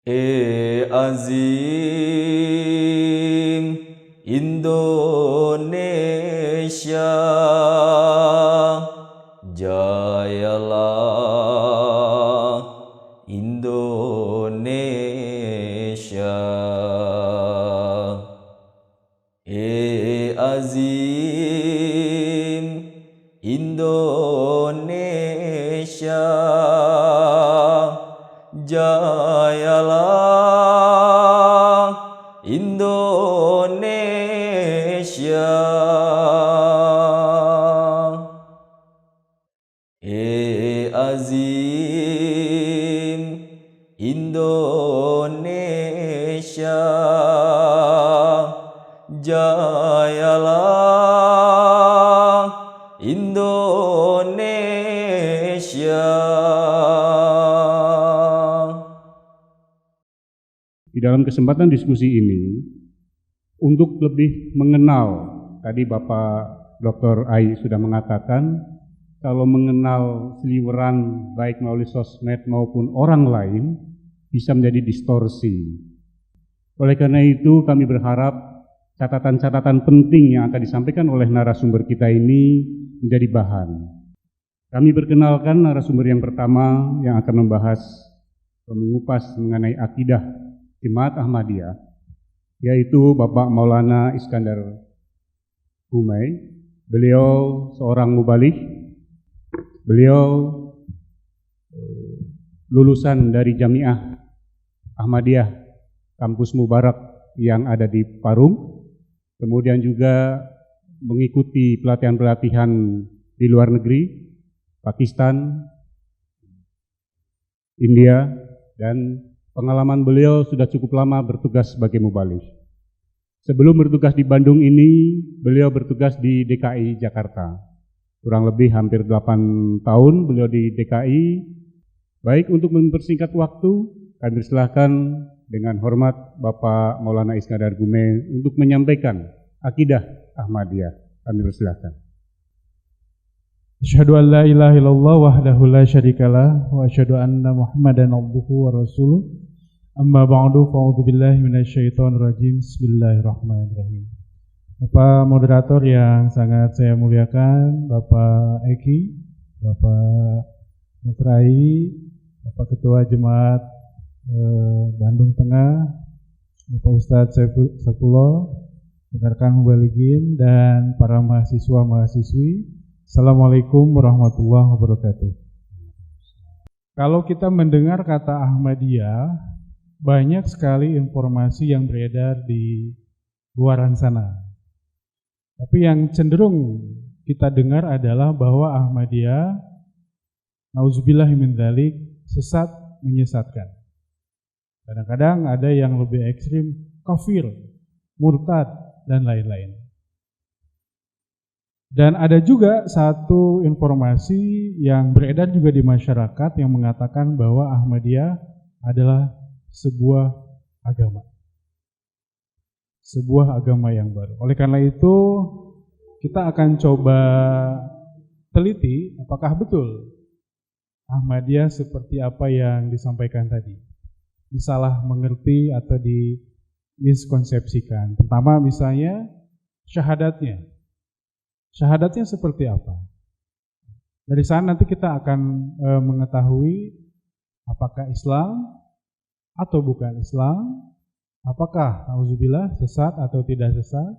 Azim Indonesia, jayalah Indonesia. Azim Indonesia, jayalah Indonesia. Azim Indonesia, jayalah Indonesia. Di dalam kesempatan diskusi ini, untuk lebih mengenal, tadi Bapak Dr. Ai sudah mengatakan, kalau mengenal seliweran baik melalui sosmed maupun orang lain, bisa menjadi distorsi. Oleh karena itu, kami berharap catatan-catatan penting yang akan disampaikan oleh narasumber kita ini menjadi bahan. Kami perkenalkan narasumber yang pertama yang akan membahas mengupas mengenai akidah Jemaat Ahmadiyah, yaitu Bapak Maulana Iskandar Gumai. Beliau seorang mubaligh, beliau lulusan dari Jamiah Ahmadiyah Kampus Mubarak yang ada di Parung, kemudian juga mengikuti pelatihan-pelatihan di luar negeri, Pakistan, India, dan pengalaman beliau sudah cukup lama bertugas sebagai mubaligh. Sebelum bertugas di Bandung ini, beliau bertugas di DKI Jakarta. Kurang lebih hampir 8 tahun beliau di DKI. Baik, untuk mempersingkat waktu, kami persilahkan dengan hormat Bapak Maulana Iskandar Gumai untuk menyampaikan akidah Ahmadiyah. Kami persilahkan. Asyhadu an la ilaha illallah wahdahu la syarikalah wa asyhadu anna Muhammadan abduhu wa rasuluh. Amma ba'du, fa'udzu billahi minasyaitonir rajim. Bismillahirrahmanirrahim. Bapak moderator yang sangat saya muliakan, Bapak Eki, Bapak Mutrai, Bapak Ketua Jemaat Bandung Tengah, Bapak Ustadz Saifullah, rekan mubalighin, dan para mahasiswa-mahasiswi. Assalamualaikum warahmatullahi wabarakatuh. Kalau kita mendengar kata Ahmadiyah, banyak sekali informasi yang beredar di luaran sana. Tapi yang cenderung kita dengar adalah bahwa Ahmadiyah, nauzubillahi min dzalik, sesat, menyesatkan. Kadang-kadang ada yang lebih ekstrim, kafir, murtad, dan lain-lain. Dan ada juga satu informasi yang beredar juga di masyarakat yang mengatakan bahwa Ahmadiyah adalah sebuah agama. Sebuah agama yang baru. Oleh karena itu, kita akan coba teliti apakah betul Ahmadiyah seperti apa yang disampaikan tadi. Disalah mengerti atau dimiskonsepsikan. Pertama misalnya syahadatnya. Syahadatnya seperti apa? Dari sana nanti kita akan mengetahui apakah Islam atau bukan Islam, apakah auzubillah sesat atau tidak sesat,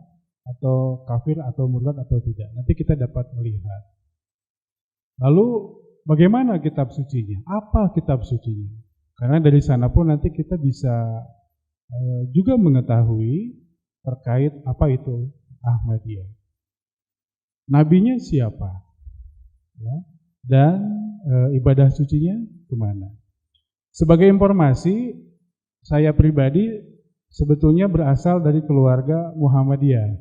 atau kafir atau murtad atau tidak. Nanti kita dapat melihat. Lalu bagaimana kitab sucinya? Apa kitab sucinya? Karena dari sana pun nanti kita bisa juga mengetahui terkait apa itu Ahmadiyah. Nabinya siapa? Ya, dan ibadah sucinya kemana? Sebagai informasi, saya pribadi sebetulnya berasal dari keluarga Muhammadiyah.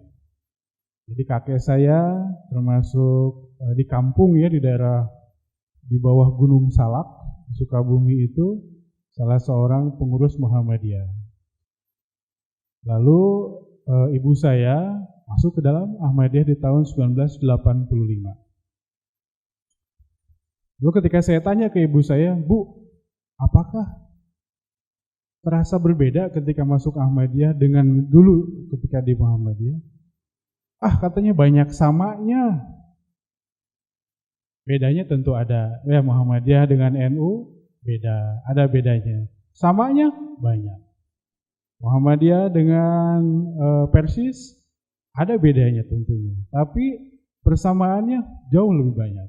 Jadi kakek saya termasuk di kampung ya, di daerah di bawah Gunung Salak, Sukabumi itu salah seorang pengurus Muhammadiyah. Lalu ibu saya masuk ke dalam Ahmadiyah di tahun 1985. Lalu ketika saya tanya ke ibu saya, Bu, apakah terasa berbeda ketika masuk Ahmadiyah dengan dulu ketika di Muhammadiyah? Katanya banyak samanya. Bedanya tentu ada. Ya, Muhammadiyah dengan NU beda, ada bedanya. Samanya banyak. Muhammadiyah dengan Persis ada bedanya tentunya. Tapi persamaannya jauh lebih banyak.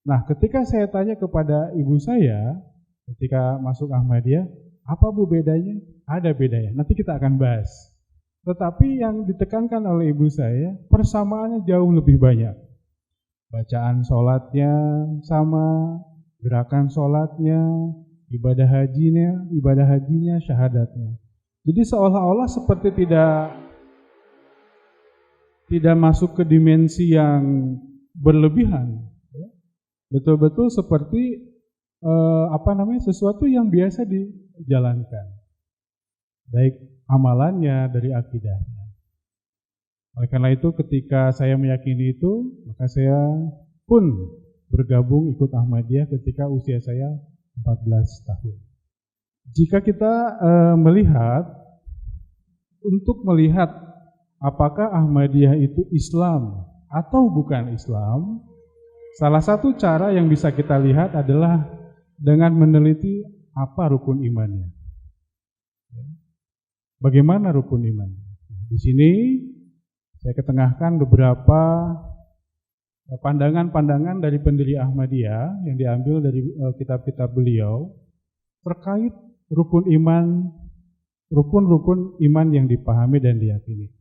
Nah, ketika saya tanya kepada ibu saya ketika masuk Ahmadiyah, apa Bu bedanya? Ada bedanya. Nanti kita akan bahas. Tetapi yang ditekankan oleh ibu saya, persamaannya jauh lebih banyak. Bacaan sholatnya sama, gerakan sholatnya, ibadah hajinya, syahadatnya. Jadi seolah-olah seperti tidak masuk ke dimensi yang berlebihan. Betul-betul seperti sesuatu yang biasa dijalankan. Baik amalannya dari akidahnya. Oleh karena itu ketika saya meyakini itu, maka saya pun bergabung ikut Ahmadiyah ketika usia saya 14 tahun. Jika kita untuk melihat apakah Ahmadiyah itu Islam atau bukan Islam, salah satu cara yang bisa kita lihat adalah dengan meneliti apa rukun imannya. Bagaimana rukun iman? Di sini saya ketengahkan beberapa pandangan-pandangan dari pendiri Ahmadiyah yang diambil dari kitab-kitab beliau terkait rukun-rukun iman yang dipahami dan diyakini.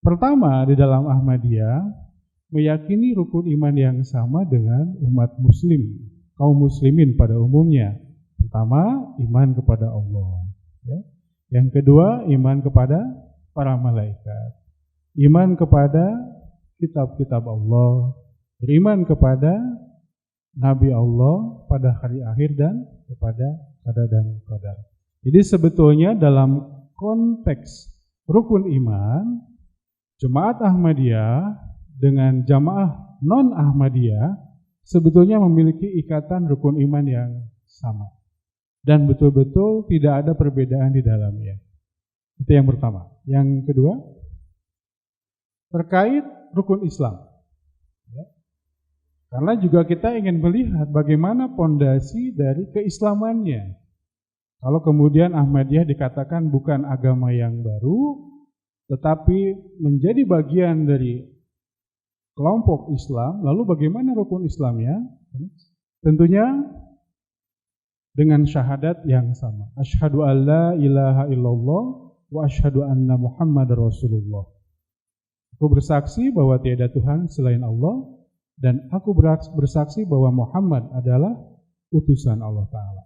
Pertama, di dalam Ahmadiyah meyakini rukun iman yang sama dengan umat muslim, kaum muslimin pada umumnya. Pertama, iman kepada Allah. Ya. Yang kedua, iman kepada para malaikat. Iman kepada kitab-kitab Allah. Beriman kepada Nabi Allah pada hari akhir dan kepada qada dan qadar. Jadi sebetulnya dalam konteks rukun iman, Jemaat Ahmadiyah dengan jamaah non-Ahmadiyah sebetulnya memiliki ikatan rukun iman yang sama. Dan betul-betul tidak ada perbedaan di dalamnya. Itu yang pertama. Yang kedua, terkait rukun Islam. Ya. Karena juga kita ingin melihat bagaimana pondasi dari keislamannya. Kalau kemudian Ahmadiyah dikatakan bukan agama yang baru, tetapi menjadi bagian dari kelompok Islam, lalu bagaimana rukun Islamnya? Tentunya dengan syahadat yang sama. Asyhadu an la ilaha illallah wa asyhadu anna Muhammadar Rasulullah. Aku bersaksi bahwa tiada Tuhan selain Allah dan aku bersaksi bahwa Muhammad adalah utusan Allah Ta'ala.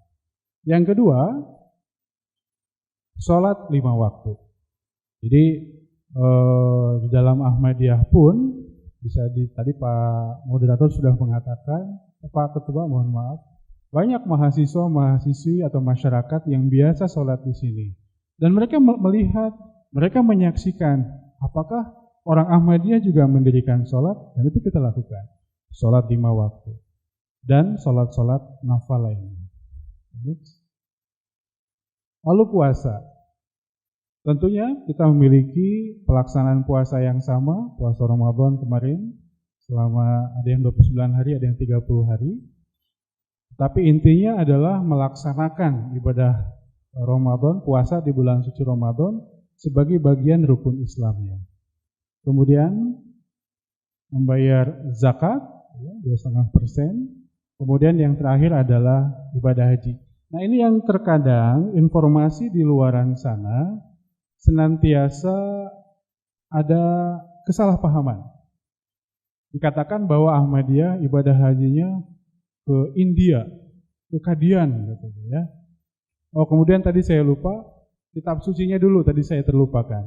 Yang kedua, sholat 5 waktu. Jadi di dalam Ahmadiyah pun tadi Pak Moderator sudah mengatakan, Pak Ketua mohon maaf, banyak mahasiswa, mahasiswi atau masyarakat yang biasa sholat di sini. Dan mereka melihat, mereka menyaksikan apakah orang Ahmadiyah juga mendirikan sholat, dan itu kita lakukan. Sholat 5 waktu. Dan sholat-sholat nafal lainnya. Lalu puasa. Tentunya kita memiliki pelaksanaan puasa yang sama, puasa Ramadan kemarin, selama ada yang 29 hari, ada yang 30 hari. Tapi intinya adalah melaksanakan ibadah Ramadan, puasa di bulan suci Ramadan sebagai bagian rukun Islamnya. Kemudian membayar zakat 2,5%. Kemudian yang terakhir adalah ibadah haji. Nah, ini yang terkadang informasi di luaran sana senantiasa ada kesalahpahaman. Dikatakan bahwa Ahmadiyah ibadah hajinya ke India, ke Kadian katanya ya. Oh, kemudian tadi saya lupa, kitab sucinya dulu tadi saya terlupakan.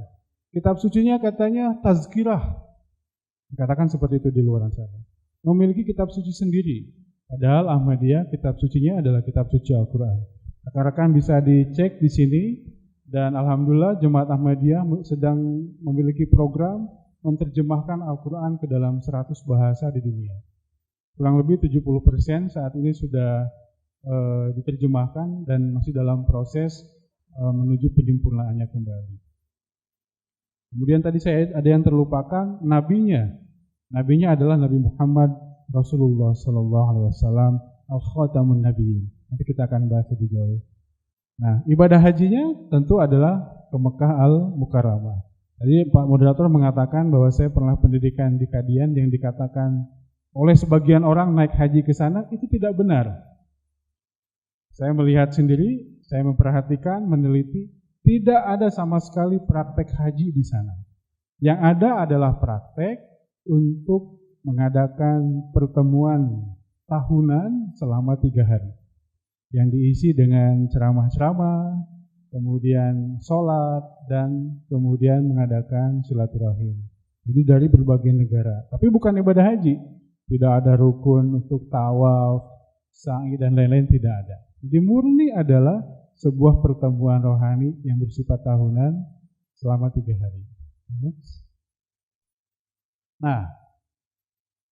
Kitab sucinya katanya tazkirah. Dikatakan seperti itu di luar sana. Memiliki kitab suci sendiri. Padahal Ahmadiyah kitab sucinya adalah kitab suci Al-Qur'an. Rekan-rekan bisa dicek di sini dan alhamdulillah jemaat Ahmadiyah sedang memiliki program menerjemahkan Al-Qur'an ke dalam 100 bahasa di dunia. Kurang lebih 70% saat ini sudah diterjemahkan dan masih dalam proses menuju penyempurnaannya kembali. Kemudian tadi ada yang terlupakan, nabinya. Nabinya adalah Nabi Muhammad Rasulullah Sallallahu Alaihi Wasallam, al-khatamun nabiyyin. Nanti kita akan bahas lebih jauh. Nah, ibadah hajinya tentu adalah ke Mekah al-Mukarramah. Tadi Pak Moderator mengatakan bahwa saya pernah pendidikan di Kadian yang dikatakan oleh sebagian orang naik haji ke sana, itu tidak benar. Saya melihat sendiri, saya memperhatikan, meneliti, tidak ada sama sekali praktek haji di sana. Yang ada adalah praktek untuk mengadakan pertemuan tahunan selama 3 hari. Yang diisi dengan ceramah-ceramah, kemudian sholat, dan kemudian mengadakan silaturahim. Jadi dari berbagai negara. Tapi bukan ibadah haji. Tidak ada rukun untuk tawaf, sa'i, dan lain-lain, tidak ada. Jadi murni adalah sebuah pertemuan rohani yang bersifat tahunan selama 3 hari. Nah,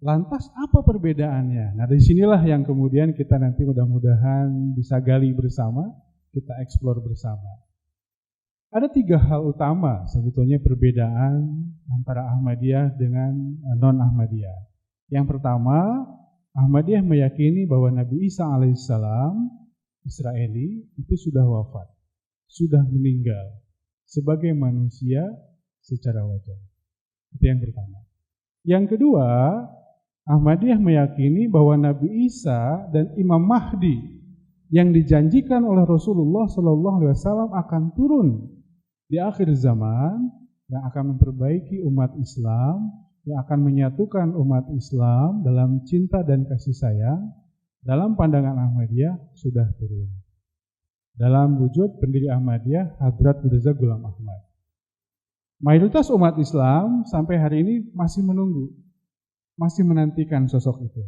lantas apa perbedaannya? Nah, dari sinilah yang kemudian kita nanti mudah-mudahan bisa gali bersama, kita eksplor bersama. Ada 3 hal utama sebetulnya perbedaan antara Ahmadiyah dengan non-Ahmadiyah. Yang pertama, Ahmadiyah meyakini bahwa Nabi Isa alaihissalam Israeli itu sudah wafat, sudah meninggal sebagai manusia secara wajar. Itu yang pertama. Yang kedua, Ahmadiyah meyakini bahwa Nabi Isa dan Imam Mahdi yang dijanjikan oleh Rasulullah SAW akan turun di akhir zaman yang akan memperbaiki umat Islam, yang akan menyatukan umat Islam dalam cinta dan kasih sayang. Dalam pandangan Ahmadiyah sudah turun. Dalam wujud pendiri Ahmadiyah, Hadrat Mirza Ghulam Ahmad. Mayoritas umat Islam sampai hari ini masih menunggu, masih menantikan sosok itu.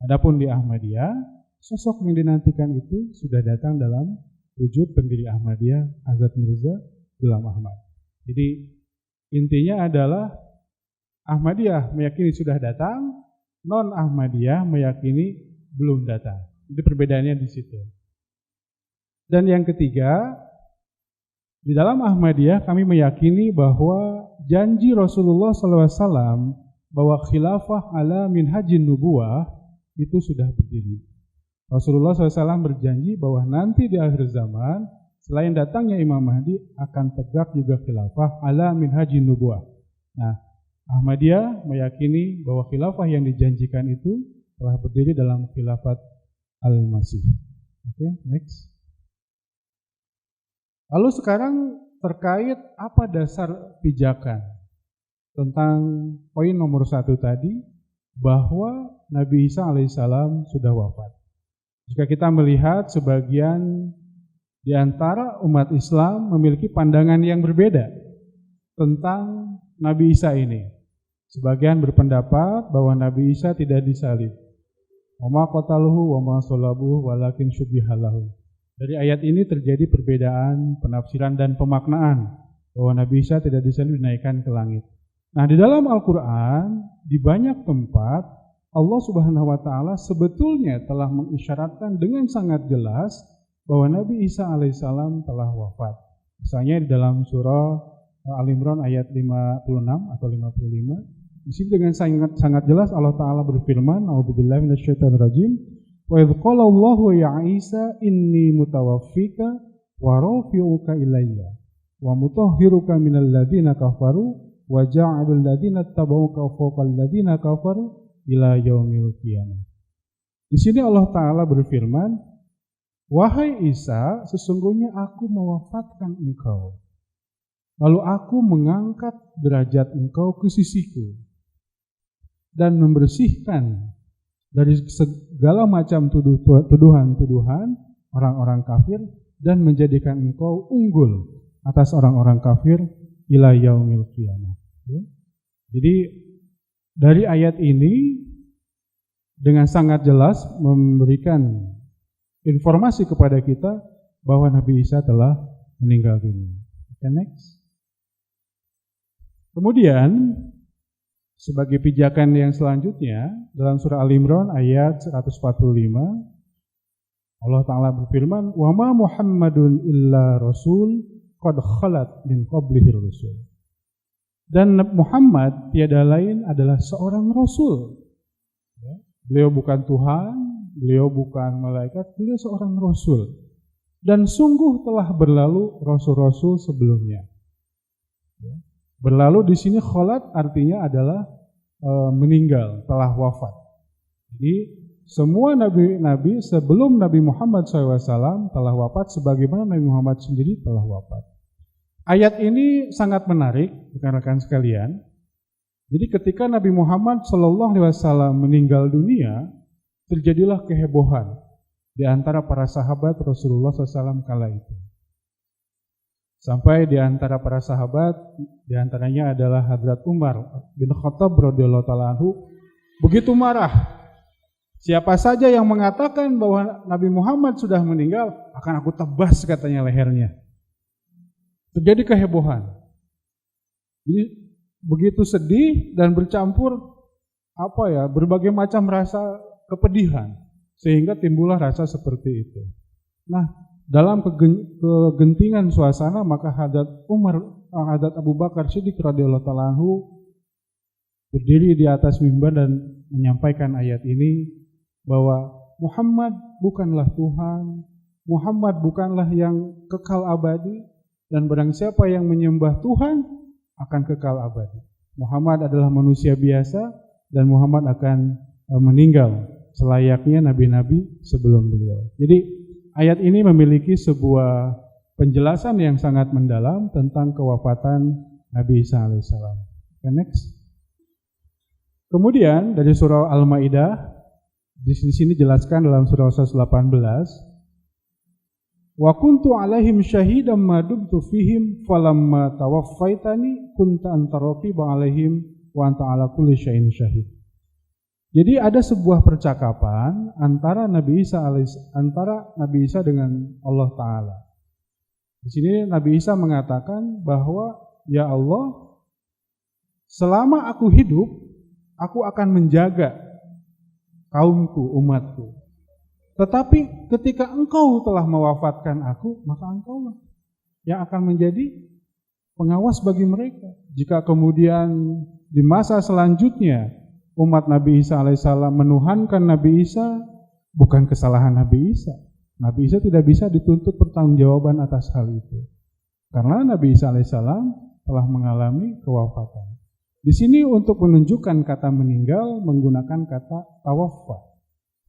Adapun di Ahmadiyah, sosok yang dinantikan itu sudah datang dalam wujud pendiri Ahmadiyah, Hadrat Mirza Ghulam Ahmad. Jadi intinya adalah Ahmadiyah meyakini sudah datang, non-Ahmadiyah meyakini belum datang. Jadi perbedaannya di situ. Dan yang ketiga, di dalam Ahmadiyah kami meyakini bahwa janji Rasulullah SAW bahwa khilafah ala minhajin nubuwah itu sudah berdiri. Rasulullah SAW berjanji bahwa nanti di akhir zaman, selain datangnya Imam Mahdi, akan tegak juga khilafah ala minhajin nubuwah. Nah, Ahmadiyah meyakini bahwa khilafah yang dijanjikan itu telah berdiri dalam khilafat al-Masih. Oke, next. Lalu sekarang terkait apa dasar pijakan tentang poin nomor 1 tadi, bahwa Nabi Isa alaihissalam sudah wafat. Jika kita melihat sebagian di antara umat Islam memiliki pandangan yang berbeda tentang Nabi Isa ini. Sebagian berpendapat bahwa Nabi Isa tidak disalib. Wa ma qataluhu wa ma salabuhu walakin syubbiha lahu. Dari ayat ini terjadi perbedaan penafsiran dan pemaknaan bahwa Nabi Isa tidak disalib dinaikkan ke langit. Nah, di dalam Al-Qur'an di banyak tempat Allah Subhanahu wa taala sebetulnya telah mengisyaratkan dengan sangat jelas bahwa Nabi Isa alaihissalam telah wafat. Misalnya di dalam surah Al-Imran ayat 56 atau 55. Di sini dengan sangat jelas Allah Ta'ala berfirman, A'udzubillahi minasyaitonirrajim, wa idz qala Allahu ya Isa inni mutawaffika wa rafi'uka ilayya wa mutahhiruka minal ladzina kafaru wa ja'alul ladzina tabauka fawqal ladzina kafaru ila yaumil qiyamah. Di sini Allah Ta'ala berfirman, wahai Isa, sesungguhnya aku mewafatkan engkau, lalu aku mengangkat derajat engkau ke sisiku dan membersihkan dari segala macam tuduhan-tuduhan orang-orang kafir dan menjadikan engkau unggul atas orang-orang kafir ila yaumil qiyamah. Ya. Jadi dari ayat ini dengan sangat jelas memberikan informasi kepada kita bahwa Nabi Isa telah meninggal dunia. Okay, next. Kemudian sebagai pijakan yang selanjutnya dalam surah Al-Imran ayat 145, Allah Ta'ala berfirman, "Wa ma Muhammadun illa rasul qad khalat min qablihi rusul." Dan Muhammad tiada lain adalah seorang rasul. Beliau bukan Tuhan, beliau bukan malaikat, beliau seorang rasul. Dan sungguh telah berlalu rasul-rasul sebelumnya. Berlalu di sini khalat artinya adalah meninggal, telah wafat. Jadi semua nabi-nabi sebelum Nabi Muhammad SAW telah wafat, sebagaimana Nabi Muhammad sendiri telah wafat. Ayat ini sangat menarik, rekan-rekan sekalian. Jadi ketika Nabi Muhammad SAW meninggal dunia, terjadilah kehebohan di antara para sahabat Rasulullah SAW kala itu. Sampai di antara para sahabat, di antaranya adalah Hadrat Umar bin Khattab radhiyallahu ta'ala anhu, begitu marah. Siapa saja yang mengatakan bahwa Nabi Muhammad sudah meninggal, akan aku tebas katanya lehernya. Terjadi kehebohan. Jadi begitu sedih dan bercampur berbagai macam rasa kepedihan, sehingga timbullah rasa seperti itu. Nah, dalam kegentingan suasana, maka Hadrat Abu Bakar Siddiq radhiyallahu ta'ala anhu berdiri di atas mimbar dan menyampaikan ayat ini bahwa Muhammad bukanlah Tuhan, Muhammad bukanlah yang kekal abadi, dan barang siapa yang menyembah Tuhan akan kekal abadi. Muhammad adalah manusia biasa dan Muhammad akan meninggal selayaknya nabi-nabi sebelum beliau. Jadi ayat ini memiliki sebuah penjelasan yang sangat mendalam tentang kewafatan Nabi Isa alaihissalam. Next. Kemudian dari surah Al-Maidah, di sini jelaskan dalam surah 118, wa kuntu alaihim syahidan ma dumtu fihim falamma tawaffaitani kunta anta raqiba alaihim wa anta ala kulli syai'in syahid. Jadi ada sebuah percakapan antara Nabi Isa dengan Allah Ta'ala. Di sini Nabi Isa mengatakan bahwa, ya Allah, selama aku hidup, aku akan menjaga kaumku, umatku. Tetapi ketika engkau telah mewafatkan aku, maka engkaulah yang akan menjadi pengawas bagi mereka. Jika kemudian di masa selanjutnya umat Nabi Isa alaihissalam menuhankan Nabi Isa, bukan kesalahan Nabi Isa. Nabi Isa tidak bisa dituntut pertanggungjawaban atas hal itu. Karena Nabi Isa alaihissalam telah mengalami kewafatan. Di sini untuk menunjukkan kata meninggal menggunakan kata tawaffa.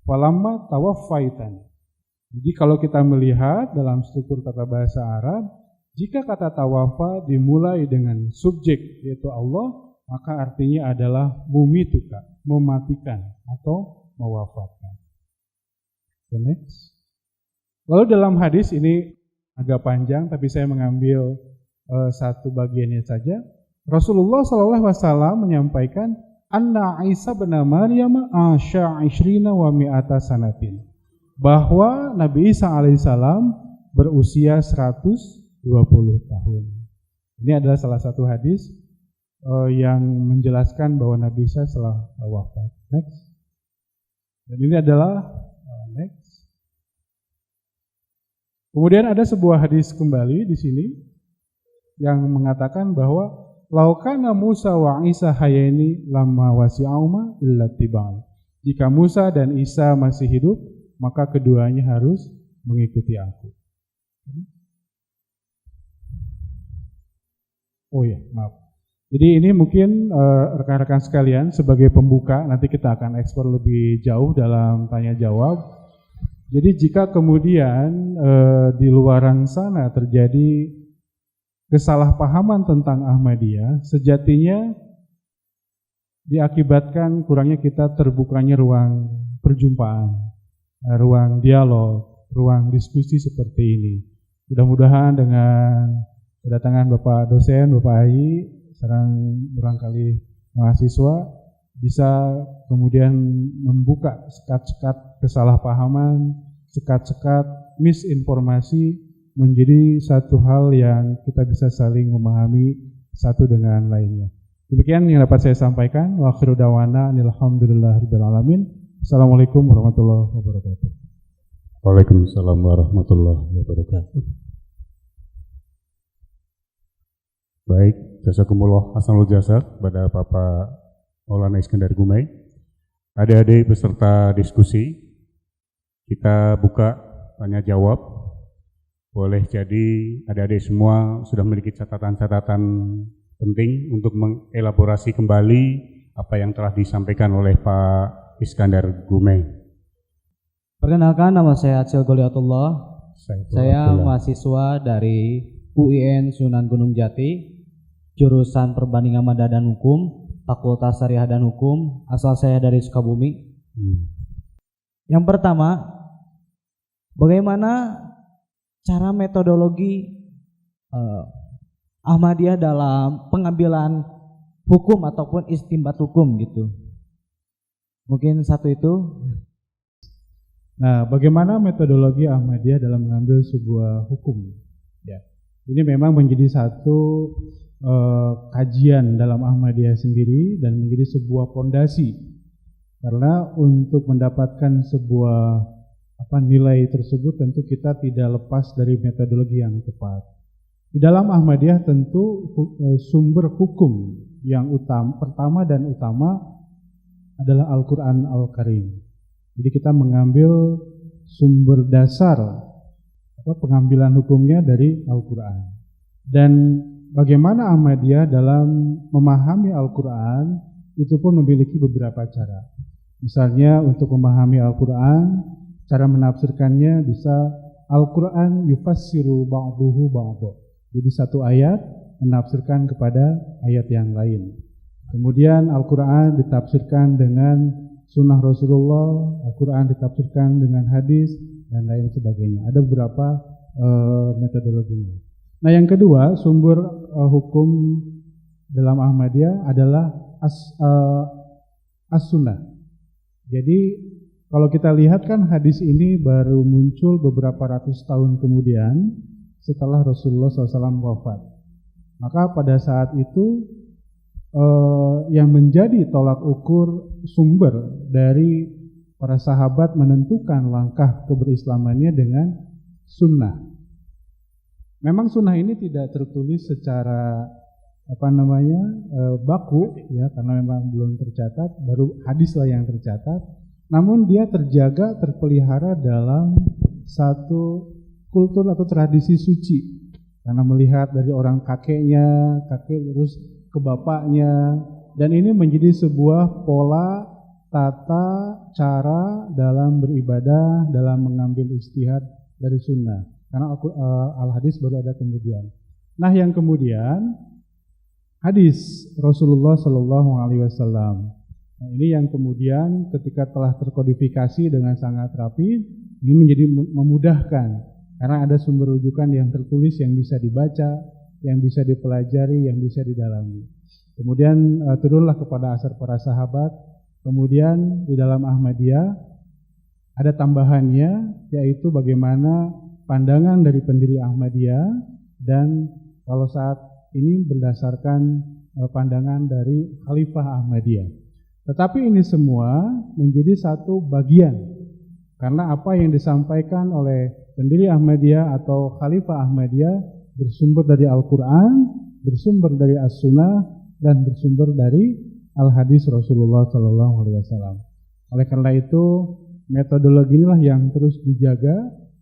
Falamma tawaffaitan. Jadi kalau kita melihat dalam struktur tata bahasa Arab, jika kata tawaffa dimulai dengan subjek yaitu Allah, maka artinya adalah mumituka, mematikan atau mewafatkan. Next. Lalu dalam hadis ini agak panjang, tapi saya mengambil satu bagiannya saja. Rasulullah SAW menyampaikan, Anna Isa bin Maryam asya 20 wa mi'ata sanatin. Bahwa Nabi Isa alaihissalam berusia 120 tahun. Ini adalah salah satu hadis yang menjelaskan bahwa Nabi Isa telah wafat. Next. Dan ini adalah next. Kemudian ada sebuah hadis kembali di sini yang mengatakan bahwa laukana Musa wa Isa hayani lamma wasi'auma illa tibai. Jika Musa dan Isa masih hidup, maka keduanya harus mengikuti aku. Oh ya, maaf. Jadi ini mungkin rekan-rekan sekalian sebagai pembuka, nanti kita akan eksplor lebih jauh dalam tanya jawab. Jadi jika kemudian di luaran sana terjadi kesalahpahaman tentang Ahmadiyah, sejatinya diakibatkan kurangnya kita terbukanya ruang perjumpaan, ruang dialog, ruang diskusi seperti ini. Mudah-mudahan dengan kedatangan Bapak dosen, Bapak Ai, sekarang barangkali mahasiswa, bisa kemudian membuka sekat-sekat kesalahpahaman, sekat-sekat misinformasi, menjadi satu hal yang kita bisa saling memahami satu dengan lainnya. Demikian yang dapat saya sampaikan. Wa akhiru da'wana alhamdulillahirabbil alamin. Assalamualaikum warahmatullahi wabarakatuh. Waalaikumsalam warahmatullahi wabarakatuh. Baik, jazakumullah hasanul jazak kepada Bapak Maulana Iskandar Gumai. Adik-adik peserta diskusi, kita buka tanya jawab. Boleh jadi adik-adik semua sudah memiliki catatan-catatan penting untuk mengelaborasi kembali apa yang telah disampaikan oleh Pak Iskandar Gumai. Perkenalkan, nama saya Acil Goliatullah. Saya mahasiswa dari UIN Sunan Gunung Jati, jurusan Perbandingan Mada dan Hukum, Fakultas Syariah dan Hukum. Asal saya dari Sukabumi. Yang pertama, bagaimana cara metodologi Ahmadiyah dalam pengambilan hukum ataupun istinbat hukum gitu? Mungkin satu itu. Nah, bagaimana metodologi Ahmadiyah dalam mengambil sebuah hukum? Ya, ini memang menjadi satu kajian dalam Ahmadiyah sendiri dan menjadi sebuah fondasi. Karena untuk mendapatkan sebuah nilai tersebut tentu kita tidak lepas dari metodologi yang tepat. Di dalam Ahmadiyah tentu sumber hukum yang pertama dan utama adalah Al-Quran Al-Karim. Jadi kita mengambil sumber dasar pengambilan hukumnya dari Al-Quran. Dan bagaimana Ahmadiyah dalam memahami Al-Quran itu pun memiliki beberapa cara. Misalnya untuk memahami Al-Quran, cara menafsirkannya bisa Al-Quran yufassiru ba'duhu ba'du. Jadi satu ayat menafsirkan kepada ayat yang lain. Kemudian Al-Quran ditafsirkan dengan Sunnah Rasulullah, Al-Quran ditafsirkan dengan hadis, dan lain sebagainya. Ada beberapa metodologinya. Nah, yang kedua, sumber hukum dalam Ahmadiyah adalah as-sunnah. Jadi, kalau kita lihat kan hadis ini baru muncul beberapa ratus tahun kemudian setelah Rasulullah SAW wafat. Maka pada saat itu, yang menjadi tolak ukur sumber dari para sahabat menentukan langkah keberislamannya dengan sunnah. Memang sunnah ini tidak tertulis secara baku ya, karena memang belum tercatat, baru hadis lah yang tercatat. Namun dia terjaga, terpelihara dalam satu kultur atau tradisi suci. Karena melihat dari orang kakek terus ke bapaknya, dan ini menjadi sebuah pola, tata, cara dalam beribadah, dalam mengambil ijtihad dari sunnah. Karena al-hadis baru ada kemudian. Nah, yang kemudian hadis Rasulullah SAW. Nah, ini yang kemudian ketika telah terkodifikasi dengan sangat rapi, ini menjadi memudahkan karena ada sumber rujukan yang tertulis yang bisa dibaca, yang bisa dipelajari, yang bisa didalami. Kemudian turunlah kepada asar para sahabat. Kemudian di dalam Ahmadiyah ada tambahannya, yaitu bagaimana pandangan dari pendiri Ahmadiyah, dan kalau saat ini berdasarkan pandangan dari Khalifah Ahmadiyah. Tetapi ini semua menjadi satu bagian, karena apa yang disampaikan oleh pendiri Ahmadiyah atau Khalifah Ahmadiyah bersumber dari Al-Quran, bersumber dari As-Sunnah, dan bersumber dari Al-Hadis Rasulullah SAW. Oleh karena itu, metodologi inilah yang terus dijaga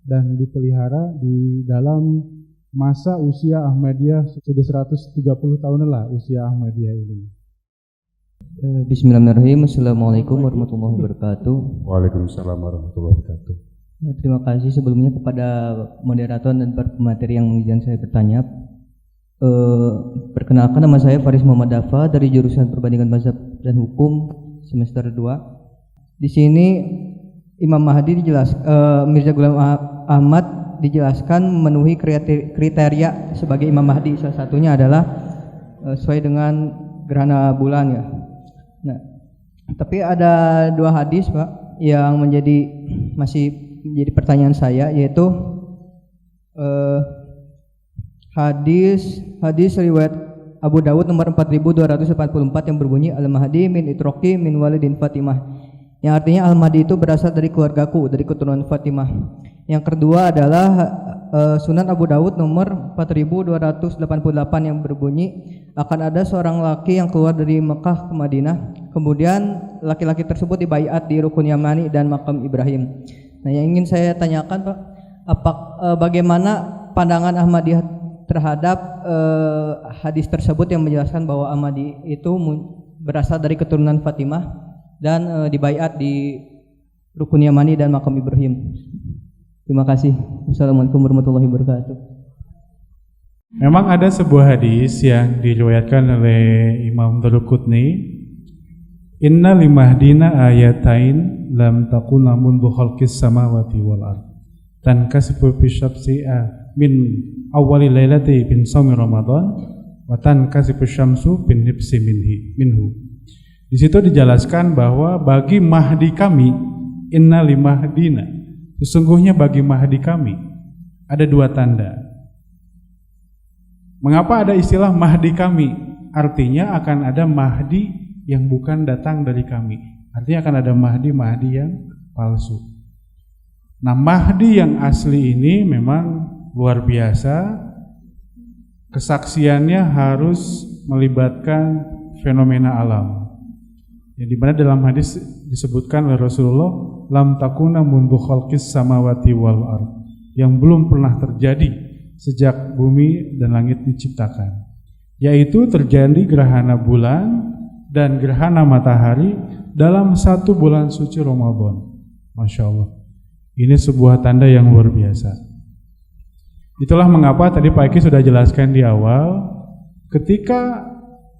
dan dipelihara di dalam masa usia Ahmadiyah. Sudah 130 tahun lah usia Ahmadiyah ini. Bismillahirrahmanirrahim. Assalamualaikum warahmatullahi wabarakatuh. Waalaikumsalam warahmatullahi wabarakatuh. Terima kasih sebelumnya kepada moderator dan pemateri yang mengizinkan saya bertanya. Perkenalkan, nama saya Faris Muhammad Dafa dari jurusan Perbandingan Mazhab dan Hukum semester 2. Di sini Imam Mahdi Mirza Ghulam Ahmad dijelaskan memenuhi kriteria sebagai Imam Mahdi. Salah satunya adalah sesuai dengan gerhana bulan ya. Nah, tapi ada dua hadis Pak yang masih menjadi pertanyaan saya, yaitu hadis riwayat Abu Dawud nomor 4244 yang berbunyi Al-Mahdi min itroqi min walidin Fatimah, yang artinya Al-Mahdi itu berasal dari keluargaku, dari keturunan Fatimah. Yang kedua adalah Sunan Abu Dawud nomor 4288 yang berbunyi, akan ada seorang laki yang keluar dari Mekah ke Madinah, kemudian laki-laki tersebut dibaiat di Rukun Yamani dan Makam Ibrahim. Nah, yang ingin saya tanyakan Pak, bagaimana pandangan Ahmadiyah terhadap hadis tersebut yang menjelaskan bahwa Ahmadi itu berasal dari keturunan Fatimah dan dibaiat di Rukun Yamani dan Makam Ibrahim. Terima kasih. Wassalamualaikum warahmatullahi wabarakatuh. Memang ada sebuah hadis yang diriwayatkan oleh Imam Daruqutni, inna limahdina ayatain lam takuna mundu khalqis samawati wal ard tankasifu fi syamsi min awwali lailati bin shaumi ramadan wa tankasifu syamsu bin nifsi minhu. Di situ dijelaskan bahwa bagi mahdi kami, inna limahdina, sesungguhnya bagi mahdi kami ada dua tanda. Mengapa ada istilah mahdi kami? Artinya akan ada mahdi yang bukan datang dari kami. Artinya akan ada mahdi yang palsu. Nah, mahdi yang asli ini memang luar biasa. Kesaksiannya harus melibatkan fenomena alam. Yang dimana dalam hadis disebutkan oleh Rasulullah, lam takuna mundu khalqis samawati wal ard, yang belum pernah terjadi sejak bumi dan langit diciptakan, yaitu terjadi gerhana bulan dan gerhana matahari dalam satu bulan suci Ramadan. Masya Allah, ini sebuah tanda yang luar biasa. Itulah mengapa tadi Pak Eki sudah jelaskan di awal, ketika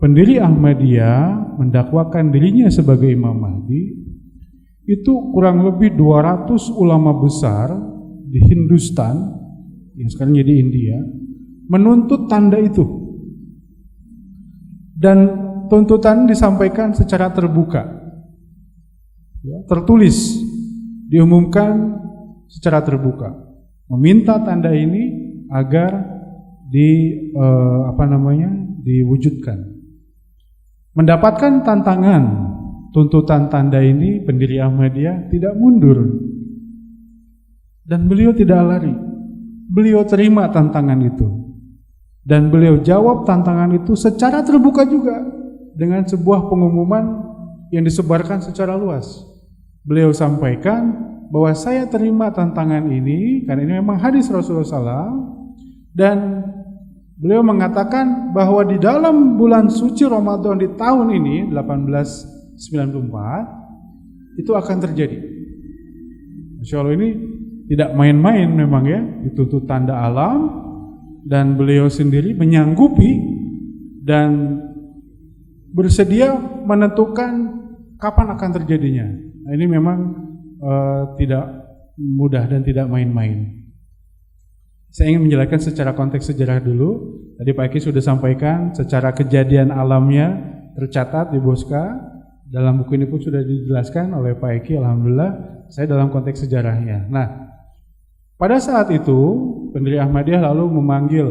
pendiri Ahmadiyah mendakwakan dirinya sebagai Imam Mahdi, itu kurang lebih 200 ulama besar di Hindustan, yang sekarang jadi India, menuntut tanda itu. Dan tuntutan disampaikan secara terbuka, tertulis, diumumkan secara terbuka, meminta tanda ini agar diwujudkan. Mendapatkan tantangan tuntutan tanda ini, pendiri Ahmadiyah tidak mundur dan beliau tidak lari. Beliau terima tantangan itu dan beliau jawab tantangan itu secara terbuka juga dengan sebuah pengumuman yang disebarkan secara luas. Beliau sampaikan bahwa saya terima tantangan ini karena ini memang hadis Rasulullah SAW, dan beliau mengatakan bahwa di dalam bulan suci Ramadan di tahun ini 1894 itu akan terjadi. Masya Allah, ini tidak main-main memang ya, dituntut tanda alam, dan beliau sendiri menyanggupi dan bersedia menentukan kapan akan terjadinya. Nah, ini memang tidak mudah dan tidak main-main. Saya ingin menjelaskan secara konteks sejarah dulu. Tadi Pak Eki sudah sampaikan secara kejadian alamnya tercatat di Boska. Dalam buku ini pun sudah dijelaskan oleh Pak Eki, alhamdulillah. Saya dalam konteks sejarahnya. Nah, pada saat itu pendiri Ahmadiyah lalu memanggil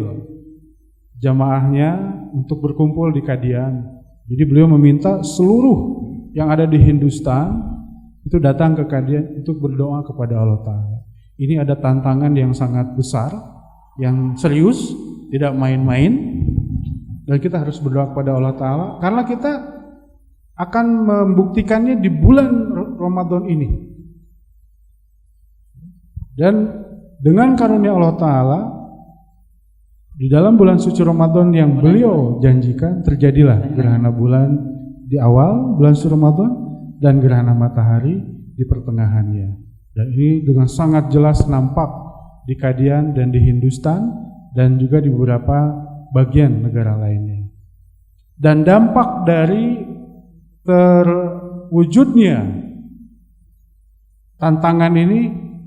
jamaahnya untuk berkumpul di Kadian. Jadi beliau meminta seluruh yang ada di Hindustan itu datang ke Kadian untuk berdoa kepada Allah Ta'ala. Ini ada tantangan yang sangat besar, yang serius, tidak main-main, dan kita harus berdoa kepada Allah Ta'ala karena kita akan membuktikannya di bulan Ramadan ini. Dan dengan karunia Allah Ta'ala, di dalam bulan suci Ramadan yang beliau janjikan, terjadilah gerhana bulan di awal bulan suci Ramadan dan gerhana matahari di pertengahannya. Dan ini dengan sangat jelas nampak di Kadian dan di Hindustan dan juga di beberapa bagian negara lainnya. Dan dampak dari terwujudnya tantangan ini,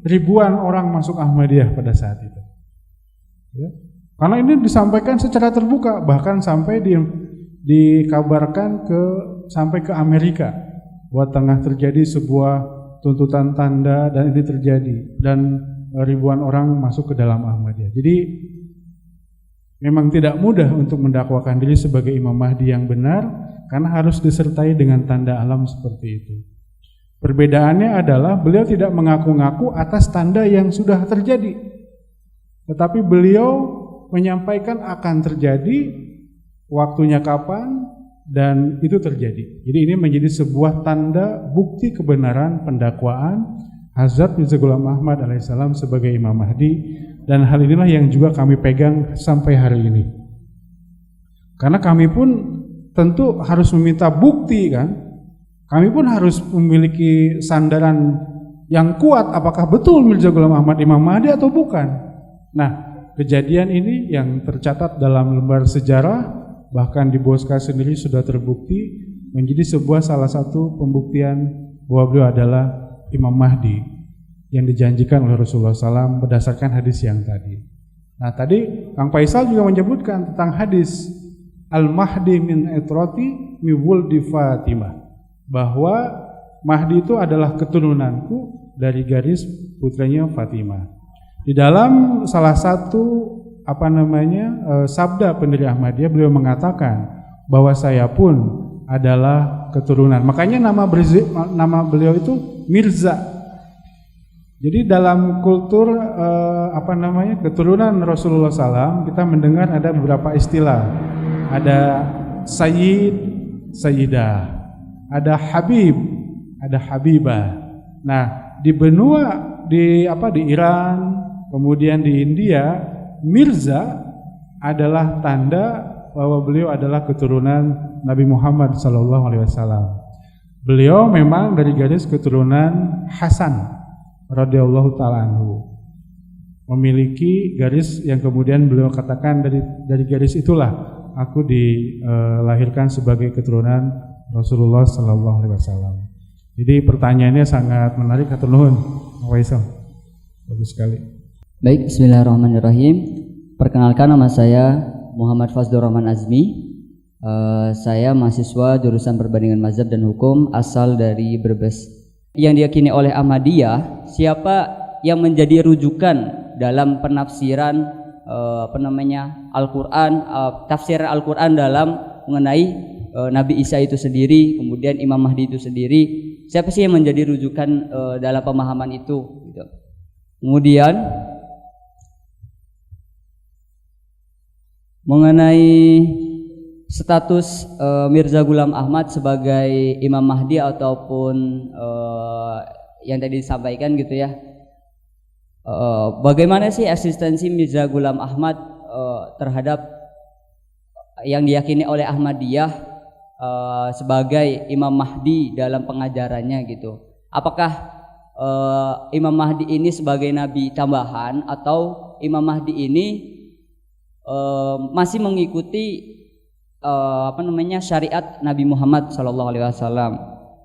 ribuan orang masuk Ahmadiyah pada saat itu. Ya. Karena ini disampaikan secara terbuka, bahkan sampai dikabarkan sampai ke Amerika bahwa tengah terjadi sebuah tuntutan tanda dan ini terjadi, dan ribuan orang masuk ke dalam Ahmadiyah. Jadi memang tidak mudah untuk mendakwakan diri sebagai Imam Mahdi yang benar karena harus disertai dengan tanda alam seperti itu. Perbedaannya adalah beliau tidak mengaku-ngaku atas tanda yang sudah terjadi, tetapi beliau menyampaikan akan terjadi, waktunya kapan, dan itu terjadi. Jadi ini menjadi sebuah tanda bukti kebenaran pendakwaan Hazrat Mirza Ghulam Ahmad alaihissalam sebagai Imam Mahdi, dan hal inilah yang juga kami pegang sampai hari ini. Karena kami pun tentu harus meminta bukti kan. Kami pun harus memiliki sandaran yang kuat apakah betul Mirza Ghulam Ahmad Imam Mahdi atau bukan. Nah, kejadian ini yang tercatat dalam lembar sejarah, bahkan di Bosca sendiri sudah terbukti menjadi sebuah salah satu pembuktian bahwa beliau adalah Imam Mahdi yang dijanjikan oleh Rasulullah SAW berdasarkan hadis yang tadi. Nah, tadi Kang Faisal juga menyebutkan tentang hadis Al-Mahdi min itrati mi wuldi Fatimah, bahwa Mahdi itu adalah keturunanku dari garis putranya Fatimah. Di dalam salah satu sabda pendiri Ahmadiyah, beliau mengatakan bahwa saya pun adalah keturunan. Makanya nama beliau itu Mirza. Jadi dalam kultur keturunan Rasulullah SAW, kita mendengar ada beberapa istilah. Ada Sayyid, Sayyidah, ada Habib, ada Habibah. Nah, di benua di Iran, kemudian di India, Mirza adalah tanda bahwa beliau adalah keturunan Nabi Muhammad SAW. Beliau memang dari garis keturunan Hasan radhiyallahu taala anhu. Memiliki garis yang kemudian beliau katakan dari garis itulah aku dilahirkan sebagai keturunan Rasulullah Sallallahu Alaihi Wasallam. Jadi pertanyaannya sangat menarik, hatur nuhun, Faisal. Bagus sekali. Baik, bismillahirrahmanirrahim. Perkenalkan, nama saya Muhammad Fazlur Rahman Azmi. Saya mahasiswa jurusan Perbandingan Mazhab dan Hukum asal dari Brebes. Yang diyakini oleh Ahmadiyah, siapa yang menjadi rujukan dalam penafsiran Al-Quran, tafsir Al-Quran dalam mengenai Nabi Isa itu sendiri, kemudian Imam Mahdi itu sendiri, siapa sih yang menjadi rujukan dalam pemahaman itu gitu. Kemudian mengenai status Mirza Ghulam Ahmad sebagai Imam Mahdi ataupun yang tadi disampaikan gitu ya, bagaimana sih eksistensi Mirza Ghulam Ahmad terhadap yang diyakini oleh Ahmadiyah sebagai Imam Mahdi dalam pengajarannya gitu. Apakah Imam Mahdi ini sebagai nabi tambahan atau Imam Mahdi ini masih mengikuti syariat Nabi Muhammad SAW.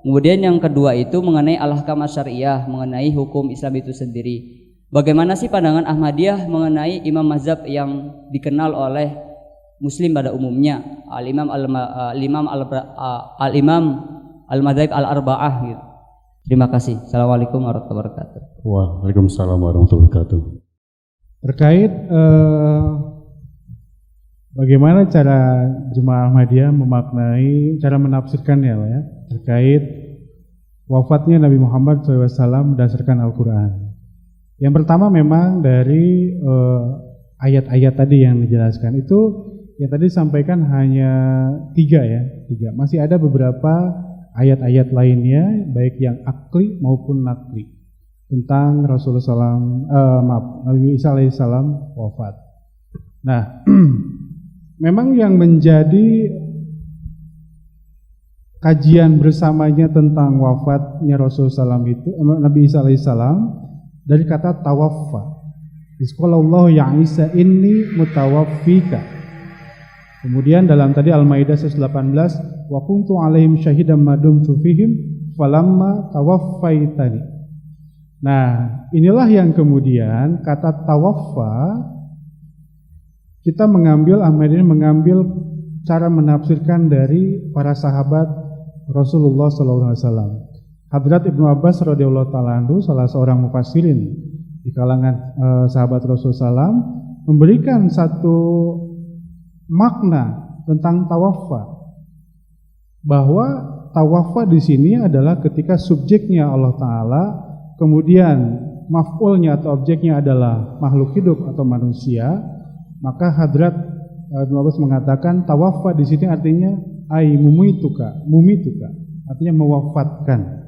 Kemudian yang kedua itu mengenai al-ahkam syariah, mengenai hukum Islam itu sendiri. Bagaimana sih pandangan Ahmadiyah mengenai imam mazhab yang dikenal oleh Muslim pada umumnya, al-imam al-madzhab al-arba'ah gitu. Terima kasih. Assalamualaikum warahmatullahi wabarakatuh. Waalaikumsalam warahmatullahi wabarakatuh. Terkait bagaimana cara Jemaah Ahmadiyah memaknai, cara menafsirkannya ya, terkait wafatnya Nabi Muhammad SAW berdasarkan Al-Quran. Yang pertama memang dari ayat-ayat tadi yang dijelaskan itu, yang tadi disampaikan hanya 3 ya, 3. Masih ada beberapa ayat-ayat lainnya, baik yang akli maupun nakli, tentang Rasulullah Nabi Isa alaihissalam wafat. Nah, memang yang menjadi kajian bersamanya tentang wafatnya Rasulullah SAW itu, Nabi Isa alaihissalam, dari kata tawaffa. Bisqalallahu ya Isa inni mutawaffika. Kemudian dalam tadi Al-Maidah 118, wa kuntu alaihim syahidan ma dumtu fihim falamma tawaffaitani. Nah, inilah yang kemudian kata tawaffa kita Ahmadiyah mengambil cara menafsirkan dari para sahabat Rasulullah SAW. Hadrat Ibnu Abbas radhiyallahu taala anhu, salah seorang mufassirin di kalangan sahabat Rasulullah SAW, memberikan satu makna tentang tawaffa, bahwa tawaffa di sini adalah ketika subjeknya Allah Ta'ala, kemudian maf'ulnya atau objeknya adalah makhluk hidup atau manusia, maka Hadrat Ibnu Abbas mengatakan tawaffa di sini artinya mumituka, artinya mewafatkan.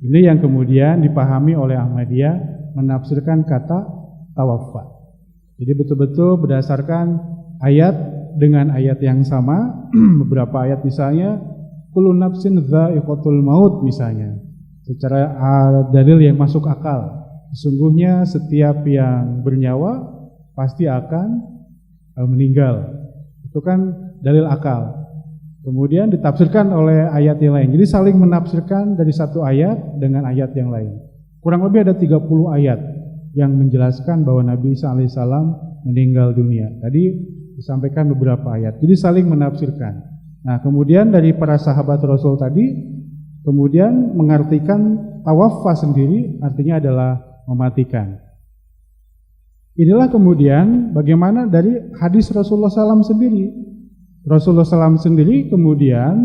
Ini yang kemudian dipahami oleh Ahmadiyah menafsirkan kata tawaffa. Jadi betul-betul berdasarkan ayat dengan ayat yang sama, beberapa ayat misalnya kullu nafsin dha'iqatul maut misalnya, secara dalil yang masuk akal. Sesungguhnya setiap yang bernyawa pasti akan meninggal. Itu kan dalil akal. Kemudian ditafsirkan oleh ayat yang lain. Jadi saling menafsirkan dari satu ayat dengan ayat yang lain. Kurang lebih ada 30 ayat yang menjelaskan bahwa Nabi Isa alaihissalam meninggal dunia. Tadi disampaikan beberapa ayat. Jadi saling menafsirkan. Nah, kemudian dari para sahabat Rasul tadi kemudian mengartikan tawaffa sendiri artinya adalah mematikan. Inilah kemudian bagaimana dari hadis Rasulullah SAW sendiri. Rasulullah SAW sendiri kemudian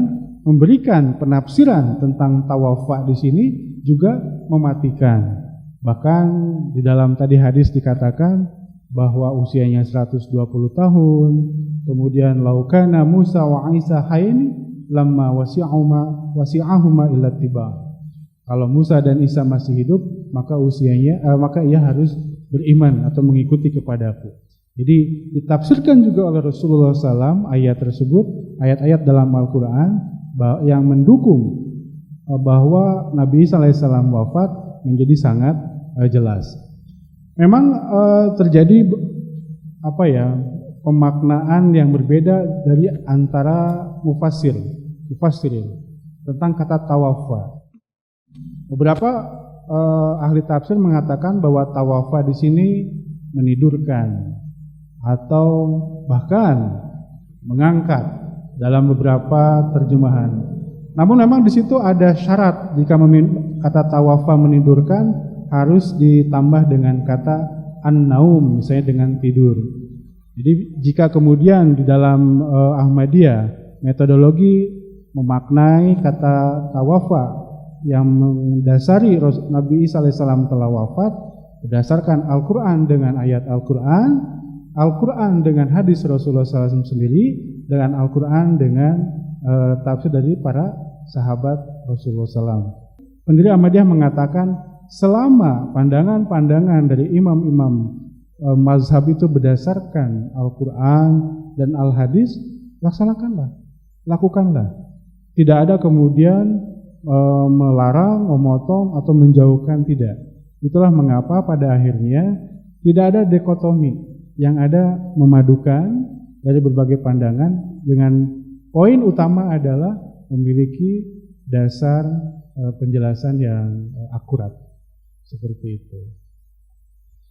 memberikan penafsiran tentang tawaffa di sini juga mematikan. Bahkan di dalam tadi hadis dikatakan bahwa usianya 120 tahun. Kemudian laukana Musa wa Isa haini lamma wasi'ahuma illa tiba. Kalau Musa dan Isa masih hidup, maka maka ia harus beriman atau mengikuti kepadaku. Jadi ditafsirkan juga oleh Rasulullah SAW ayat tersebut, ayat-ayat dalam Al-Quran yang mendukung bahwa Nabi Isa alaihissalam wafat menjadi sangat jelas. Memang terjadi pemaknaan yang berbeda dari antara mufassirin tentang kata tawaffa. Beberapa ahli tafsir mengatakan bahwa tawaffa di sini menidurkan atau bahkan mengangkat dalam beberapa terjemahan. Namun memang di situ ada syarat, jika kata tawaffa menidurkan harus ditambah dengan kata an-naum, misalnya dengan tidur. Jadi jika kemudian di dalam Ahmadiyah metodologi memaknai kata tawaffa yang mendasari Nabi Isa alaihissalam telah wafat berdasarkan Al-Quran dengan ayat Al-Quran, Al-Quran dengan hadis Rasulullah SAW sendiri, dengan Al-Quran dengan tafsir dari para sahabat Rasulullah SAW. Pendiri Ahmadiyah mengatakan selama pandangan-pandangan dari imam-imam mazhab itu berdasarkan Al-Quran dan Al-Hadis, laksanakanlah, lakukanlah. Tidak ada kemudian melarang, memotong atau menjauhkan, tidak. Itulah mengapa pada akhirnya tidak ada dikotomi, yang ada memadukan dari berbagai pandangan dengan poin utama adalah memiliki dasar penjelasan yang akurat, seperti itu.